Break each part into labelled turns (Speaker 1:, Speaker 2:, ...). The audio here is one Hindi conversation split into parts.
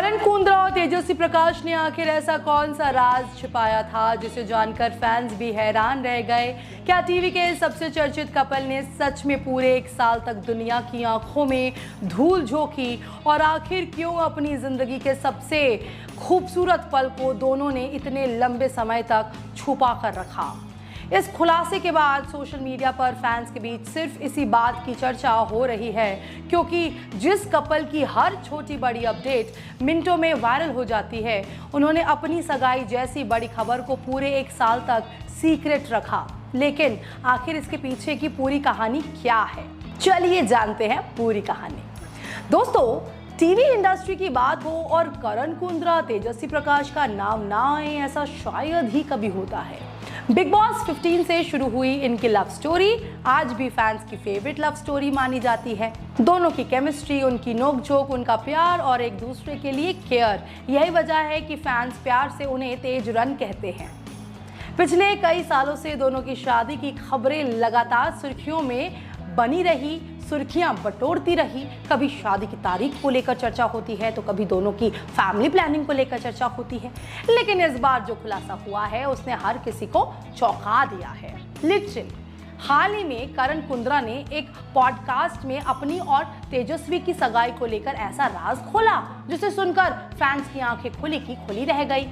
Speaker 1: करण कुंद्रा और तेजस्वी प्रकाश ने आखिर ऐसा कौन सा राज छिपाया था जिसे जानकर फैंस भी हैरान रह गए। क्या टीवी के सबसे चर्चित कपल ने सच में पूरे 1 साल तक दुनिया की आंखों में धूल झोंकी और आखिर क्यों अपनी जिंदगी के सबसे खूबसूरत पल को दोनों ने इतने लंबे समय तक छुपा कर रखा। इस खुलासे के बाद सोशल मीडिया पर फैंस के बीच सिर्फ इसी बात की चर्चा हो रही है, क्योंकि जिस कपल की हर छोटी बड़ी अपडेट मिनटों में वायरल हो जाती है, उन्होंने अपनी सगाई जैसी बड़ी खबर को पूरे 1 साल तक सीक्रेट रखा। लेकिन आखिर इसके पीछे की पूरी कहानी क्या है, चलिए जानते हैं पूरी कहानी। दोस्तों, टीवी इंडस्ट्री की बात हो और करण कुंद्रा तेजस्वी प्रकाश का नाम ना आए, ऐसा शायद ही कभी होता है। बिग बॉस 15 से शुरू हुई इनकी लव स्टोरी आज भी फैंस की फेवरेट लव स्टोरी मानी जाती है। दोनों की केमिस्ट्री, उनकी नोकझोंक, उनका प्यार और एक दूसरे के लिए केयर, यही वजह है कि फैंस प्यार से उन्हें तेज रन कहते हैं। पिछले कई सालों से दोनों की शादी की खबरें लगातार सुर्खियों में बनी रही, सुर्खियां बटोरती रही। कभी शादी की तारीख को लेकर चर्चा होती है तो कभी दोनों की फैमिली प्लानिंग को लेकर चर्चा होती है। लेकिन इस बार जो खुलासा हुआ है उसने हर किसी को चौंका दिया है। लिटरली हाल ही में करण कुंद्रा ने एक पॉडकास्ट में अपनी और तेजस्वी की सगाई को लेकर ऐसा राज खोला जिसे सुनकर फैंस की आंखें खुली की खुली रह गई।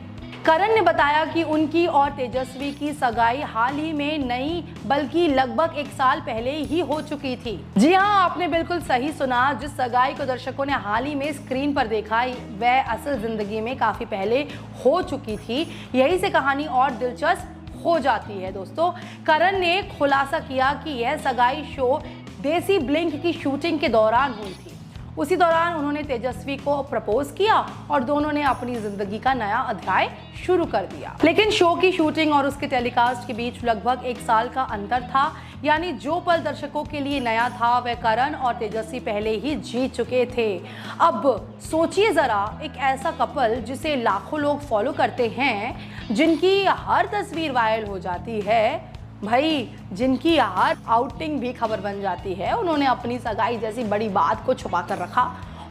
Speaker 1: करण ने बताया कि उनकी और तेजस्वी की सगाई हाल ही में नहीं बल्कि लगभग 1 साल पहले ही हो चुकी थी। जी हाँ, आपने बिल्कुल सही सुना। जिस सगाई को दर्शकों ने हाल ही में स्क्रीन पर देखा वह असल जिंदगी में काफी पहले हो चुकी थी। यही से कहानी और दिलचस्प हो जाती है। दोस्तों, करण ने खुलासा किया कि यह सगाई शो देसी ब्लिंक की शूटिंग के दौरान हुई थी। उसी दौरान उन्होंने तेजस्वी को प्रपोज किया और दोनों ने अपनी जिंदगी का नया अध्याय शुरू कर दिया। लेकिन शो की शूटिंग और उसके टेलीकास्ट के बीच लगभग 1 साल का अंतर था, यानी जो पल दर्शकों के लिए नया था वह करण और तेजस्वी पहले ही जी चुके थे। अब सोचिए जरा, एक ऐसा कपल जिसे लाखों लोग फॉलो करते हैं, जिनकी हर तस्वीर वायरल हो जाती है, भाई जिनकी हर आउटिंग भी खबर बन जाती है, उन्होंने अपनी सगाई जैसी बड़ी बात को छुपा कर रखा।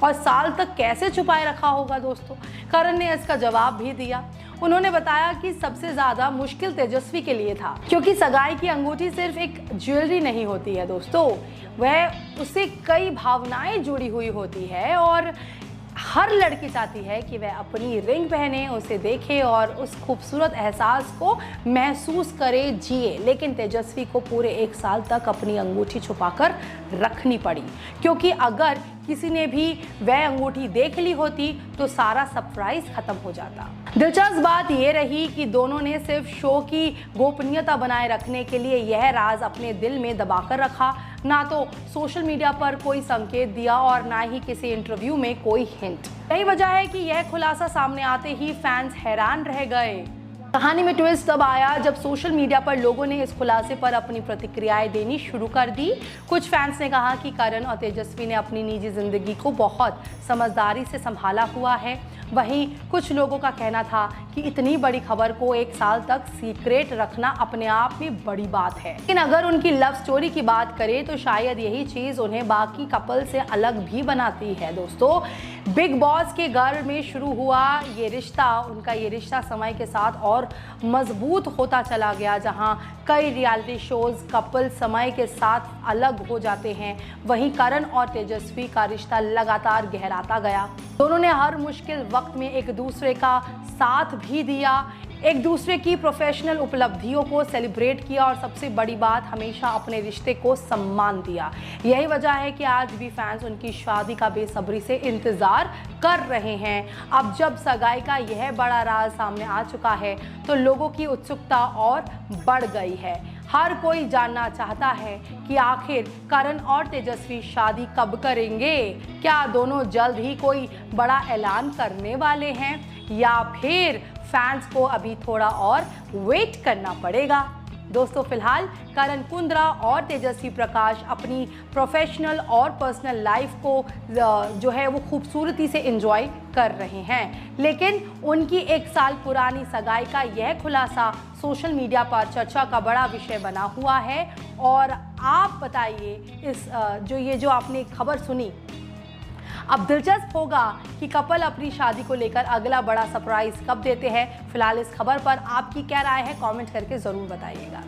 Speaker 1: और साल तक कैसे छुपाए रखा होगा दोस्तों? करण ने इसका जवाब भी दिया। उन्होंने बताया कि सबसे ज़्यादा मुश्किल तेजस्वी के लिए था, क्योंकि सगाई की अंगूठी सिर्फ एक ज्वेलरी नहीं होती है दोस्तों, वह उससे कई भावनाएं जुड़ी हुई होती है और हर लड़की चाहती है कि वह अपनी रिंग पहने, उसे देखे और उस खूबसूरत एहसास को महसूस करे, जिए। लेकिन तेजस्वी को पूरे 1 साल तक अपनी अंगूठी छुपाकर रखनी पड़ी, क्योंकि अगर किसी ने भी वह अंगूठी देख ली होती तो सारा सरप्राइज खत्म हो जाता। दिलचस्प बात यह रही कि दोनों ने सिर्फ शो की गोपनीयता बनाए रखने के लिए यह राज अपने दिल में दबाकर रखा। ना तो सोशल मीडिया पर कोई संकेत दिया और ना ही किसी इंटरव्यू में कोई हिंट। यही वजह है कि यह खुलासा सामने आते ही फैंस हैरान रह गए। कहानी में ट्विस्ट तब आया जब सोशल मीडिया पर लोगों ने इस खुलासे पर अपनी प्रतिक्रियाएं देनी शुरू कर दी। कुछ फैंस ने कहा कि करण और तेजस्वी ने अपनी निजी जिंदगी को बहुत समझदारी से संभाला हुआ है। वहीं कुछ लोगों का कहना था कि इतनी बड़ी खबर को 1 साल तक सीक्रेट रखना अपने आप में बड़ी बात है। लेकिन अगर उनकी लव स्टोरी की बात करें तो शायद यही चीज़ उन्हें बाकी कपल से अलग भी बनाती है। दोस्तों, बिग बॉस के घर में शुरू हुआ ये रिश्ता, उनका ये रिश्ता समय के साथ और मजबूत होता चला गया। जहां कई रियलिटी शोज कपल समय के साथ अलग हो जाते हैं, वहीं करण और तेजस्वी का रिश्ता लगातार गहराता गया। दोनों ने हर मुश्किल वक्त में एक दूसरे का साथ भी दिया, एक दूसरे की प्रोफेशनल उपलब्धियों को सेलिब्रेट किया और सबसे बड़ी बात, हमेशा अपने रिश्ते को सम्मान दिया। यही वजह है कि आज भी फैंस उनकी शादी का बेसब्री से इंतज़ार कर रहे हैं। अब जब सगाई का यह बड़ा राज सामने आ चुका है तो लोगों की उत्सुकता और बढ़ गई है। हर कोई जानना चाहता है कि आखिर करण और तेजस्वी शादी कब करेंगे। क्या दोनों जल्द ही कोई बड़ा ऐलान करने वाले हैं या फिर फैंस को अभी थोड़ा और वेट करना पड़ेगा? दोस्तों, फिलहाल करण कुंद्रा और तेजस्वी प्रकाश अपनी प्रोफेशनल और पर्सनल लाइफ को जो है वो खूबसूरती से एंजॉय कर रहे हैं। लेकिन उनकी 1 साल पुरानी सगाई का यह खुलासा सोशल मीडिया पर चर्चा का बड़ा विषय बना हुआ है। और आप बताइए, इस जो आपने खबर सुनी, अब दिलचस्प होगा कि कपल अपनी शादी को लेकर अगला बड़ा सरप्राइज कब देते हैं। फिलहाल इस खबर पर आपकी क्या राय है, कमेंट करके जरूर बताइएगा।